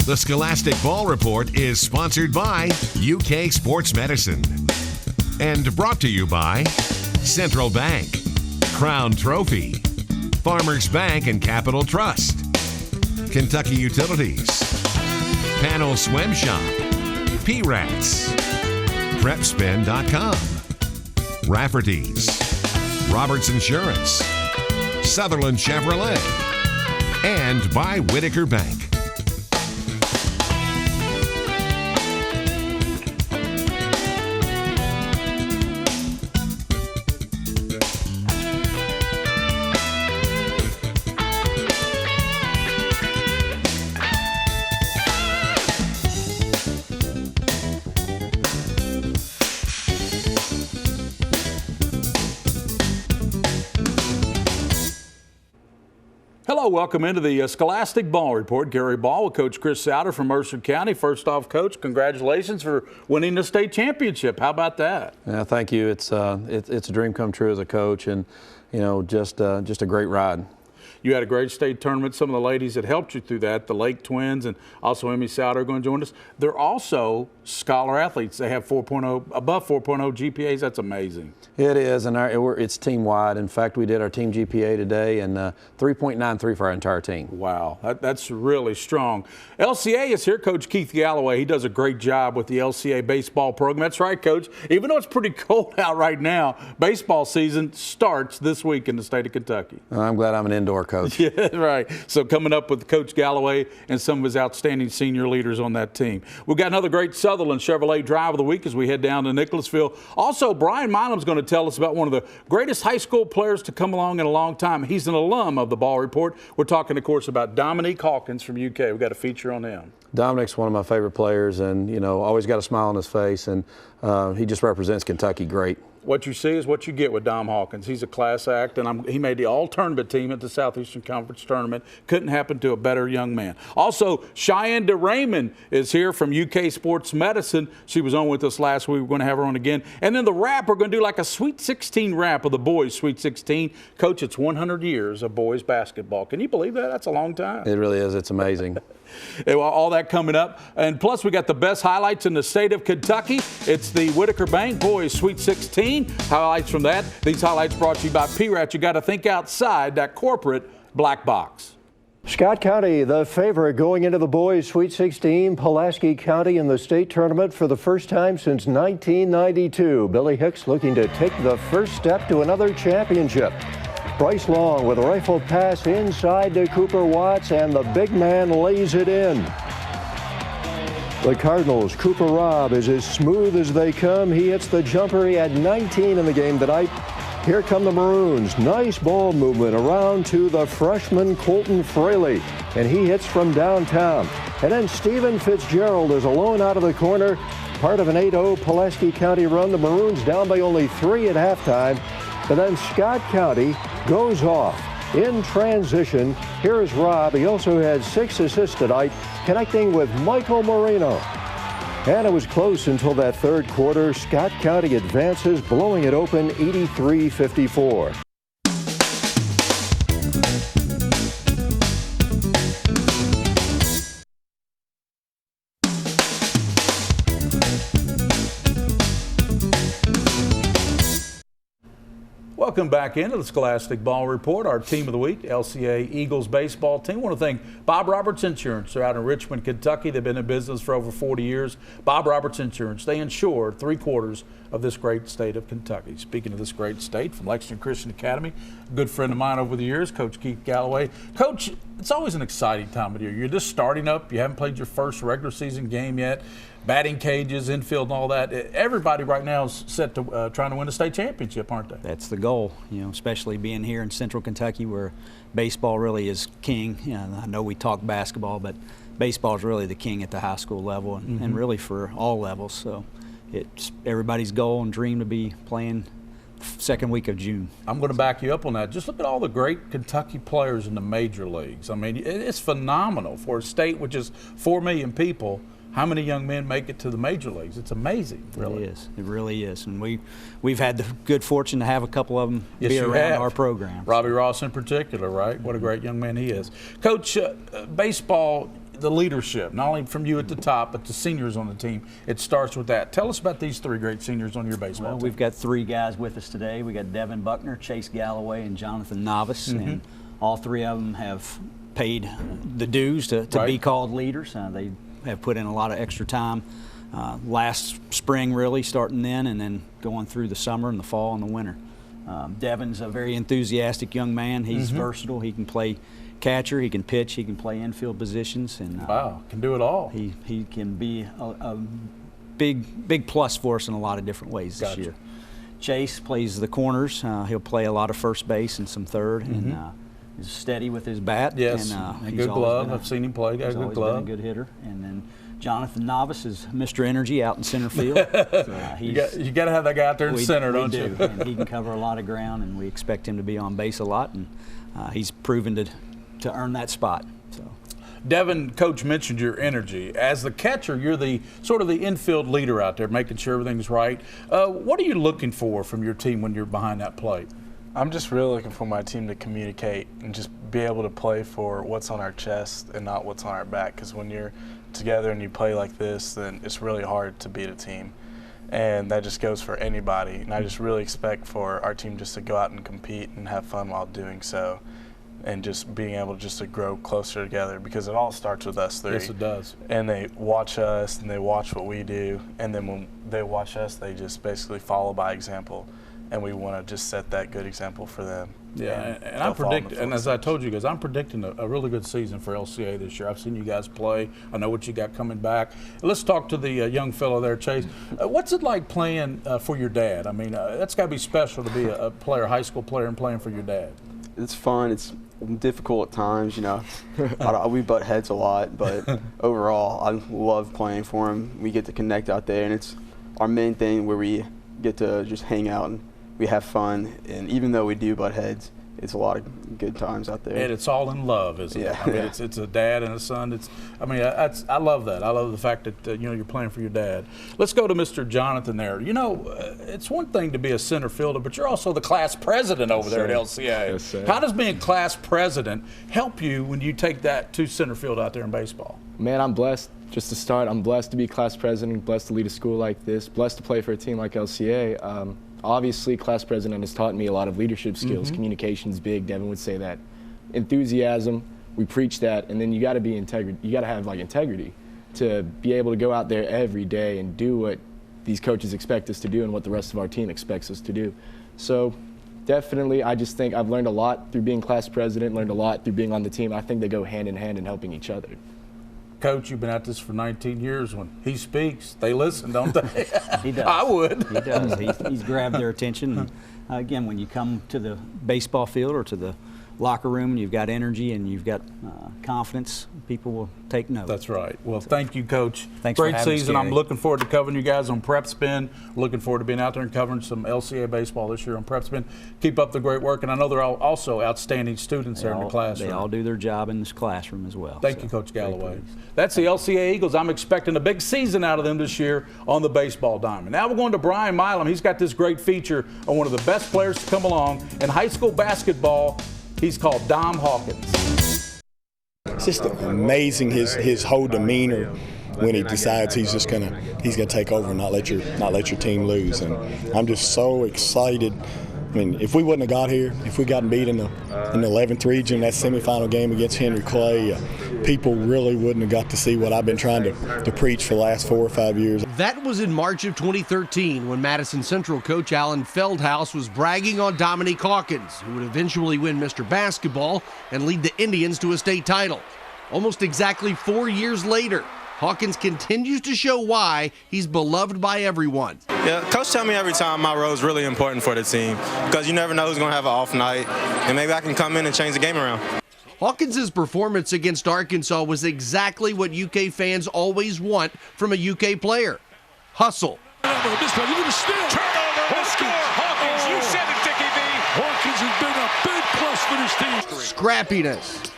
The Scholastic Ball Report is sponsored by UK Sports Medicine and brought to you by Central Bank, Crown Trophy, Farmers Bank and Capital Trust, Kentucky Utilities, Panel Swim Shop, P-Rats, PrepSpin.com, Rafferty's, Roberts Insurance, Sutherland Chevrolet, and by Whitaker Bank. Hello, welcome into the Scholastic Ball Report. Gary Ball with Coach Chris Souter from Mercer County. First off, Coach, congratulations for winning the state championship. How about that? Yeah, thank you. It's a dream come true as a coach, and just a great ride. You had a great state tournament. Some of the ladies that helped you through that, the Lake Twins and also Emmy Souter, are going to join us. They're also scholar athletes. They have above 4.0 GPAs. That's amazing. It is, and it's team-wide. In fact, we did our team GPA today, and 3.93 for our entire team. Wow, that's really strong. LCA is here. Coach Keith Galloway, he does a great job with the LCA baseball program. That's right, Coach. Even though it's pretty cold out right now, baseball season starts this week in the state of Kentucky. I'm glad I'm an indoor coach. Yeah, right. So coming up with Coach Galloway and some of his outstanding senior leaders on that team. We've got another great Sutherland Chevrolet Drive of the Week as we head down to Nicholasville. Also, Brian Milam's going to tell us about one of the greatest high school players to come along in a long time. He's an alum of the Ball Report. We're talking, of course, about Dominique Hawkins from UK. We've got a feature on him. Dominique's one of my favorite players, and always got a smile on his face, and he just represents Kentucky great. What you see is what you get with Dom Hawkins. He's a class act, and he made the all-tournament team at the Southeastern Conference Tournament. Couldn't happen to a better young man. Also, Cheyenne DeRaymond is here from UK Sports Medicine. She was on with us last week. We're going to have her on again. And then the wrap, we're going to do like a Sweet 16 wrap of the boys' Sweet 16. Coach, it's 100 years of boys basketball. Can you believe that? That's a long time. It really is. It's amazing. Well, all that coming up. And plus, we got the best highlights in the state of Kentucky. It's the Whitaker Bank Boys Sweet 16. Highlights from that. These highlights brought to you by P-Rats. You got to think outside that corporate black box. Scott County, the favorite going into the boys' Sweet 16. Pulaski County in the state tournament for the first time since 1992. Billy Hicks looking to take the first step to another championship. Bryce Long with a rifle pass inside to Cooper Watts, and the big man lays it in. The Cardinals, Cooper Robb is as smooth as they come. He hits the jumper. He had 19 in the game tonight. Here come the Maroons. Nice ball movement around to the freshman Colton Fraley, and he hits from downtown. And then Stephen Fitzgerald is alone out of the corner. Part of an 8-0 Pulaski County run. The Maroons down by only 3 at halftime. But then Scott County goes off in transition. Here is Robb. He also had 6 assists tonight, connecting with Michael Moreno. And it was close until that third quarter. Scott County advances, blowing it open 83-54. Welcome back into the Scholastic Ball Report. Our team of the week, LCA Eagles baseball team. I want to thank Bob Roberts Insurance. They're out in Richmond, Kentucky. They've been in business for over 40 years. Bob Roberts Insurance. They insure 3/4 of this great state of Kentucky. Speaking of this great state, from Lexington Christian Academy, a good friend of mine over the years, Coach Keith Galloway. Coach, it's always an exciting time of year. You're just starting up. You haven't played your first regular season game yet. Batting cages, infield, and all that. Everybody right now is set to trying to win a state championship, aren't they? That's the goal, especially being here in Central Kentucky where baseball really is king. I know we talk basketball, but baseball is really the king at the high school level and really for all levels. So it's everybody's goal and dream to be playing second week of June. I'm going to back you up on that. Just look at all the great Kentucky players in the major leagues. I mean, it's phenomenal for a state with just 4 million people. How many young men make it to the major leagues? It's amazing, really. It is. It really is. And we've had the good fortune to have a couple of them be around our program. Robbie Ross in particular, right? What a great young man he is. Coach, baseball, the leadership, not only from you at the top, but the seniors on the team. It starts with that. Tell us about these 3 great seniors on your baseball team. We've got 3 guys with us today. We got Devin Buckner, Chase Galloway, and Jonathan Novice, and all 3 of them have paid the dues to be called leaders. They have put in a lot of extra time last spring, really, starting then, and then going through the summer and the fall and the winter. Devin's a very enthusiastic young man. He's versatile. He can play catcher, he can pitch, he can play infield positions, and wow, can do it all. He can be a big plus for us in a lot of different ways this year. Chase plays the corners. He'll play a lot of first base and some third, and is steady with his bat. Yes, and good glove. I've seen him play. Got a good glove. Been a good hitter. And then Jonathan Novice is Mr. Energy out in center field. So you got to have that guy out there in center, don't you? And he can cover a lot of ground, and we expect him to be on base a lot, and he's proven to earn that spot. So. Devin, Coach mentioned your energy. As the catcher, you're the sort of the infield leader out there, making sure everything's right. What are you looking for from your team when you're behind that plate? I'm just really looking for my team to communicate and just be able to play for what's on our chest and not what's on our back. Because when you're together and you play like this, then it's really hard to beat a team. And that just goes for anybody. And I just really expect for our team just to go out and compete and have fun while doing so. And just being able just to grow closer together, because it all starts with us 3. Yes, it does. And they watch us and they watch what we do. And then when they watch us, they just basically follow by example. And we want to just set that good example for them. Yeah, and I'm predicting, and as I told you guys, I'm predicting a really good season for LCA this year. I've seen you guys play. I know what you got coming back. Let's talk to the young fellow there, Chase. What's it like playing for your dad? I mean, that's got to be special to be a player, high school player, and playing for your dad. It's fun. It's difficult at times, you know. We butt heads a lot, but overall, I love playing for him. We get to connect out there, and it's our main thing where we get to just hang out and we have fun. And even though we do butt heads, it's a lot of good times out there. And it's all in love, isn't it? I mean, it's a dad and a son. I love that. I love the fact that you're playing for your dad. Let's go to Mr. Jonathan there. It's one thing to be a center fielder, but you're also the class president over there at LCA. Yes, sir. How does being class president help you when you take that to center field out there in baseball? Man, I'm blessed. Just to start, I'm blessed to be class president, blessed to lead a school like this, blessed to play for a team like LCA. Obviously, class president has taught me a lot of leadership skills. Communication's big. Devin would say that. Enthusiasm, we preach that, and then you got to be integrity. You got to have integrity to be able to go out there every day and do what these coaches expect us to do and what the rest of our team expects us to do. So, definitely, I just think I've learned a lot through being class president, learned a lot through being on the team. I think they go hand in hand in helping each other. Coach, you've been at this for 19 years. When he speaks, they listen, don't they? He does. I would. He does. He's grabbed their attention. And, again, when you come to the baseball field or to the locker room and you've got energy and you've got confidence, people will take note. That's right. Well, thank you, Coach. Thanks Great for having season. us, I'm looking forward to covering you guys on Prep Spin. Looking forward to being out there and covering some LCA baseball this year on Prep Spin. Keep up the great work, and I know they're also outstanding students there in the classroom. They all do their job in this classroom as well. Thank you, Coach Galloway. That's the LCA Eagles. I'm expecting a big season out of them this year on the baseball diamond. Now we're going to Brian Milam. He's got this great feature on one of the best players to come along in high school basketball. He's called Dom Hawkins. It's just amazing his whole demeanor when he decides he's gonna take over and not let your team lose. And I'm just so excited. I mean, if we wouldn't have got here, if we gotten beat in the 11th region, that semifinal game against Henry Clay, people really wouldn't have got to see what I've been trying to preach for the last 4 or 5 years. That was in March of 2013 when Madison Central coach Alan Feldhaus was bragging on Dominique Hawkins, who would eventually win Mr. Basketball and lead the Indians to a state title. Almost exactly 4 years later, Hawkins continues to show why he's beloved by everyone. Yeah, Coach tell me every time my role is really important for the team because you never know who's going to have an off night, and maybe I can come in and change the game around. Hawkins' performance against Arkansas was exactly what UK fans always want from a UK player. Hustle. Turnover, will score. Hawkins, you said it, Dickie V. Hawkins has been a big plus for this team. Scrappiness.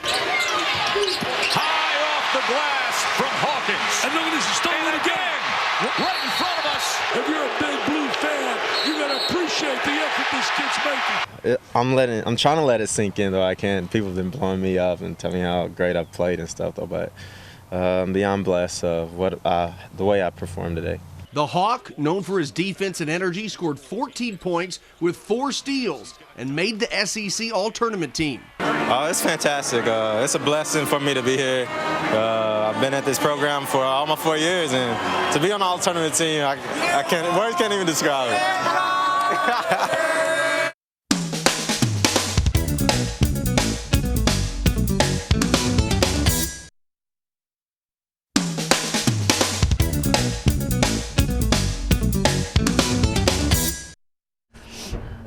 High off the glass from Hawkins. And look at this, he's stolen it again. Right in front of us. If you're a big blue fan, you gotta appreciate the effort this kid's making. I'm trying to let it sink in, though I can't. People have been blowing me up and telling me how great I've played and stuff, though. But beyond blessed of the way I performed today. The Hawk, known for his defense and energy, scored 14 points with 4 steals and made the SEC All-Tournament team. It's fantastic. It's a blessing for me to be here. I've been at this program for almost 4 years, and to be on the All-Tournament team, words can't even describe it.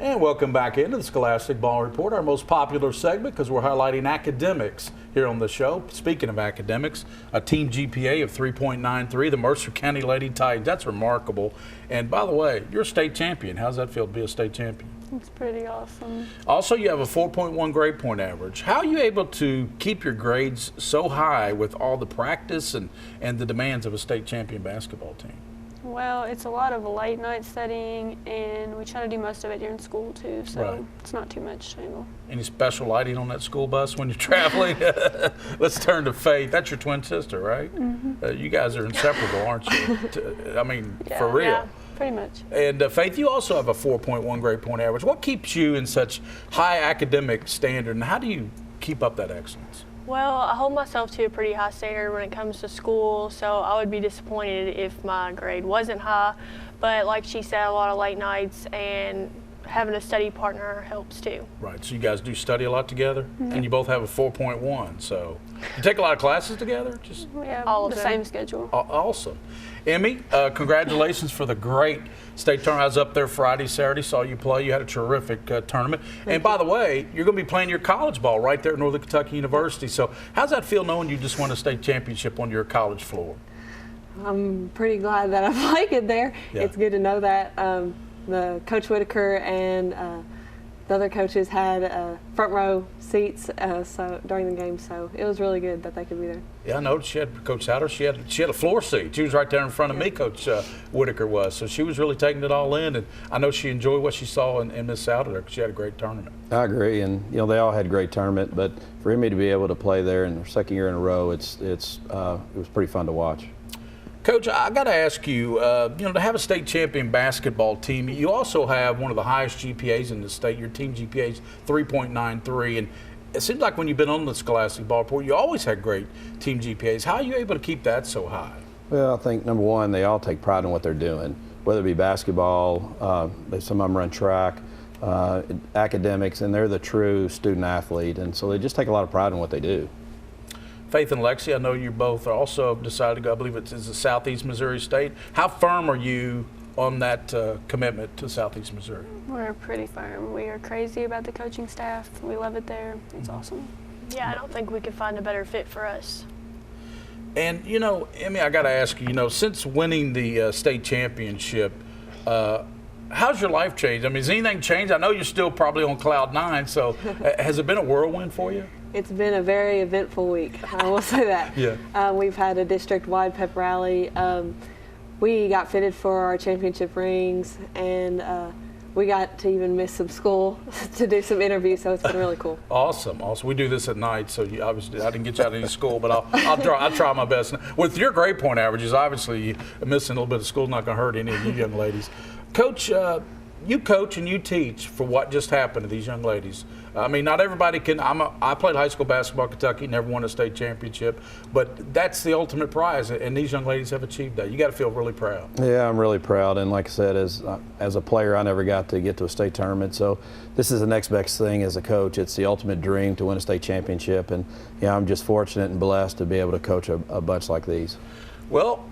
And welcome back into the Scholastic Ball Report, our most popular segment because we're highlighting academics here on the show. Speaking of academics, a team GPA of 3.93, the Mercer County Lady Titans. That's remarkable. And by the way, you're a state champion. How's that feel to be a state champion? It's pretty awesome. Also, you have a 4.1 grade point average. How are you able to keep your grades so high with all the practice and the demands of a state champion basketball team? Well, it's a lot of late night studying, and we try to do most of it during school too, so It's not too much to handle. Any special lighting on that school bus when you're traveling? Let's turn to Faith. That's your twin sister, right? Mm-hmm. You guys are inseparable, aren't you? I mean, for real. Yeah, pretty much. And Faith, you also have a 4.1 grade point average. What keeps you in such high academic standard, and how do you keep up that excellence? Well, I hold myself to a pretty high standard when it comes to school, so I would be disappointed if my grade wasn't high. But like she said, a lot of late nights and having a study partner helps too. Right, so you guys do study a lot together, and you both have a 4.1, so you take a lot of classes together? Just yeah, all of the same schedule. Awesome. Emmy, congratulations for the great state tournament. I was up there Friday, Saturday, saw you play. You had a terrific tournament. And by the way, you're going to be playing your college ball right there at Northern Kentucky University. So how's that feel knowing you just won a state championship on your college floor? I'm pretty glad that I like it there. Yeah. It's good to know that the Coach Whitaker and the other coaches had front row seats so during the game, so it was really good that they could be there. Yeah, I noticed she had Coach Souter. She had a floor seat. She was right there in front of me, Coach Whitaker was. So she was really taking it all in, and I know she enjoyed what she saw in Miss Souter there because she had a great tournament. I agree, and they all had a great tournament, but for Emmy to be able to play there in her second year in a row, it was pretty fun to watch. Coach, I got to ask you, to have a state champion basketball team, you also have one of the highest GPAs in the state. Your team GPA is 3.93, and it seems like when you've been on the Scholastic Ball Report, you always had great team GPAs. How are you able to keep that so high? Well, I think, number one, they all take pride in what they're doing, whether it be basketball, some of them run track, academics, and they're the true student athlete, and so they just take a lot of pride in what they do. Faith and Lexi, I know you both are also decided to go, I believe it's the Southeast Missouri State. How firm are you on that commitment to Southeast Missouri? We're pretty firm. We are crazy about the coaching staff. We love it there. It's awesome. Yeah, I don't think we could find a better fit for us. And, Emmy, I got to ask you, since winning the state championship, how's your life changed? I mean, has anything changed? I know you're still probably on cloud 9, so has it been a whirlwind for you? It's been a very eventful week, I will say that. Yeah. We've had a district-wide pep rally. We got fitted for our championship rings, and we got to even miss some school to do some interviews, so it's been really cool. Awesome. We do this at night, so obviously I didn't get you out of any school, but I'll try my best. With your grade point averages, obviously missing a little bit of school is not going to hurt any of you young ladies. Coach, you coach and you teach for what just happened to these young ladies. I mean, not everybody can. I played high school basketball at Kentucky, never won a state championship, but that's the ultimate prize, and these young ladies have achieved that. You got to feel really proud. Yeah, I'm really proud, and like I said, as a player, I never got to get to a state tournament, so this is the next best thing as a coach. It's the ultimate dream to win a state championship, and I'm just fortunate and blessed to be able to coach a bunch like these. Well,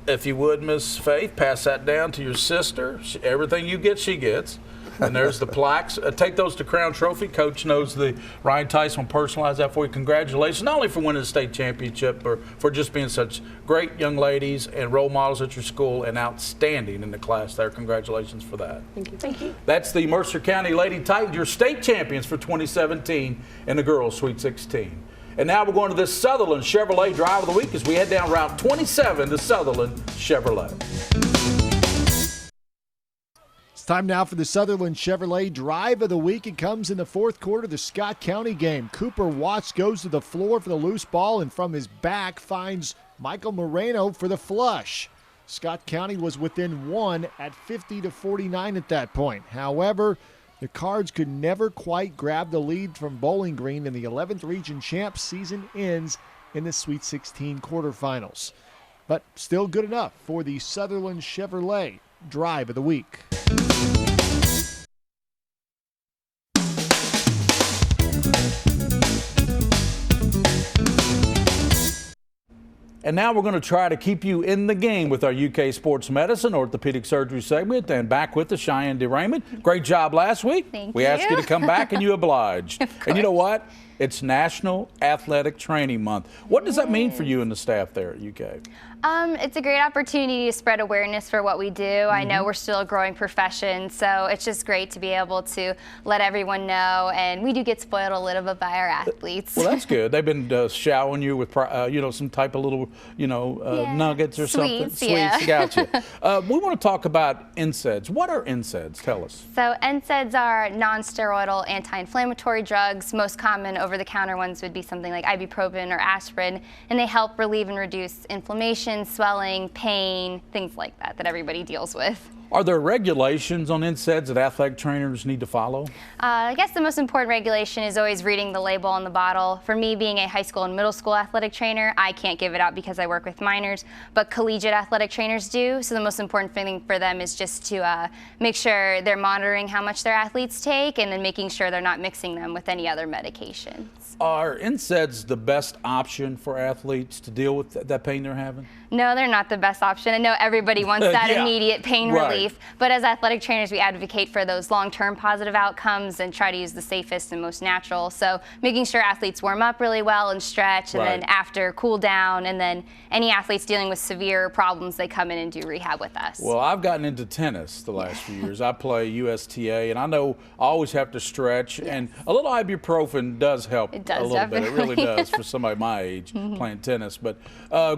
if you would, Miss Faith, pass that down to your sister. Everything you get, she gets. And there's the plaques. Take those to Crown Trophy. Coach knows Ryan Tyson will personalize that for you. Congratulations, not only for winning the state championship, but for just being such great young ladies and role models at your school and outstanding in the class there. Congratulations for that. Thank you. Thank you. That's the Mercer County Lady Titans, your state champions for 2017 in the girls' Sweet 16. And now we're going to this Sutherland Chevrolet Drive of the Week as we head down Route 27 to Sutherland Chevrolet. It's time now for the Sutherland Chevrolet Drive of the Week. It comes in the fourth quarter of the Scott County game. Cooper Watts goes to the floor for the loose ball and from his back finds Michael Moreno for the flush. Scott County was within one at 50-49 at that point. However, the Cards could never quite grab the lead from Bowling Green, and the 11th Region Champs season ends in the Sweet 16 quarterfinals. But still good enough for the Sutherland Chevrolet Drive of the Week. And now we're going to try to keep you in the game with our UK Sports Medicine Orthopedic Surgery segment, and back with the Cheyenne DeRaymond. Great job last week. Thank we you. asked you to come back and you obliged. And you know what? It's National Athletic Training Month. What does that mean for you and the staff there at UK? It's a great opportunity to spread awareness for what we do. I know we're still a growing profession, so it's just great to be able to let everyone know. And we do get spoiled a little bit by our athletes. Well, that's good. They've been showering you with, some type of little, nuggets or Sweets, something. yeah. Sweets, gotcha. We want to talk about NSAIDs. What are NSAIDs? Tell us. So NSAIDs are non-steroidal anti-inflammatory drugs. Most common over-the-counter ones would be something like ibuprofen or aspirin, and they help relieve and reduce inflammation, swelling, pain, things like that everybody deals with. Are there regulations on NSAIDs that athletic trainers need to follow? I guess the most important regulation is always reading the label on the bottle. For me, being a high school and middle school athletic trainer, I can't give it out because I work with minors, but collegiate athletic trainers do. So the most important thing for them is just to make sure they're monitoring how much their athletes take and then making sure they're not mixing them with any other medications. Are NSAIDs the best option for athletes to deal with that pain they're having? No, they're not the best option. I know everybody wants that Yeah. immediate pain Right. relief, but as athletic trainers, we advocate for those long-term positive outcomes and try to use the safest and most natural. So making sure athletes warm up really well and stretch, and Right. then after cool down, and then any athletes dealing with severe problems, they come in and do rehab with us. Well, I've gotten into tennis the last few years. I play USTA, and I know I always have to stretch, and a little ibuprofen does help It does, a little bit. It really definitely. does for somebody my age playing tennis. But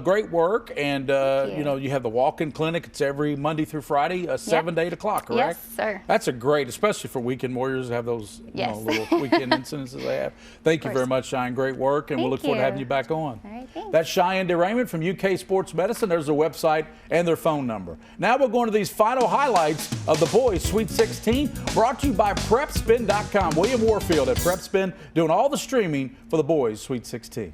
great work, and you have the walk-in clinic. It's every Monday through Friday, 7 to 8 o'clock, correct? Yes, sir. That's a great, especially for weekend warriors to have those Yes. little weekend incidences they have. Thank you very much, Cheyenne. Great work, and we'll look Thank forward to having you. you back on. All right, thanks. That's Cheyenne DeRaymond from UK Sports Medicine. There's their website and their phone number. Now we're going to these final highlights of the boys' Sweet 16, brought to you by PrepSpin.com. William Warfield at PrepSpin doing all the streaming for the boys' Sweet 16.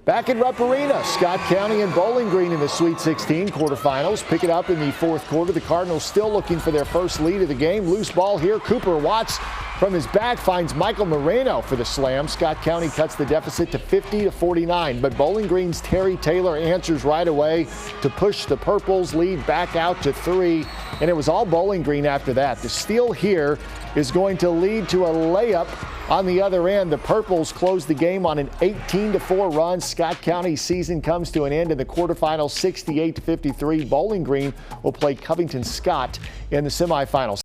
Back in Rupp Arena, Scott County and Bowling Green in the Sweet 16 quarterfinals. Pick it up in the fourth quarter. The Cardinals still looking for their first lead of the game. Loose ball here. Cooper Watts from his back finds Michael Moreno for the slam. Scott County cuts the deficit to 50-49, but Bowling Green's Terry Taylor answers right away to push the Purples' lead back out to 3, and it was all Bowling Green after that. The steal here is going to lead to a layup on the other end. The Purples close the game on an 18-4 run. Scott County's season comes to an end in the quarterfinals, 68-53. Bowling Green will play Covington Scott in the semifinals.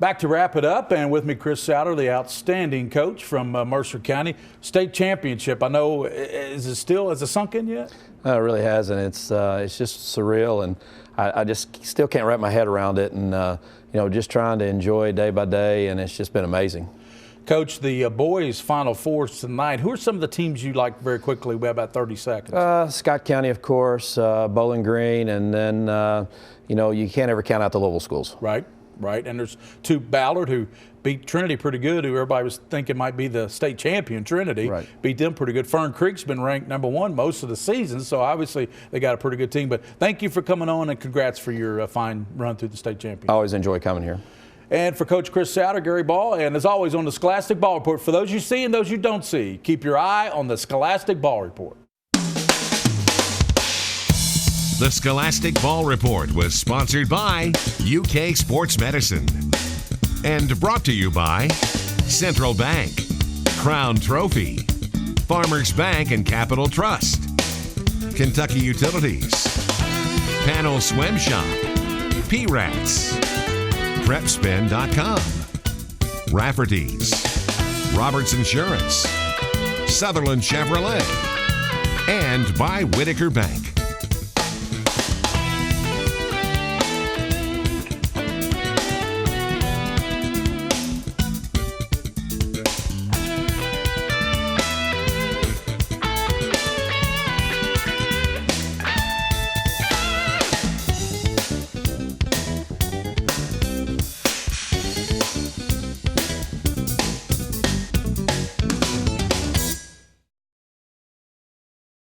Back to wrap it up, and with me, Chris Souter, the outstanding coach from Mercer County. State championship, I know, has it sunk in yet? No, it really hasn't. It's just surreal, and I just still can't wrap my head around it, and just trying to enjoy day by day, and it's just been amazing. Coach, the boys' Final Fours tonight. Who are some of the teams you like very quickly? We have about 30 seconds. Scott County, of course, Bowling Green, and then, you can't ever count out the Louisville schools. Right, and there's two, Ballard, who beat Trinity pretty good, who everybody was thinking might be the state champion. Trinity beat them pretty good. Fern Creek's been ranked #1 most of the season, so obviously they got a pretty good team. But thank you for coming on, and congrats for your fine run through the state championship. I always enjoy coming here. And for Coach Chris Souter, Gary Ball, and as always on the Scholastic Ball Report, for those you see and those you don't see, keep your eye on the Scholastic Ball Report. The Scholastic Ball Report was sponsored by UK Sports Medicine and brought to you by Central Bank, Crown Trophy, Farmers Bank and Capital Trust, Kentucky Utilities, Panel Swim Shop, P-Rats, PrepSpin.com, Rafferty's, Roberts Insurance, Sutherland Chevrolet, And by Whitaker Bank.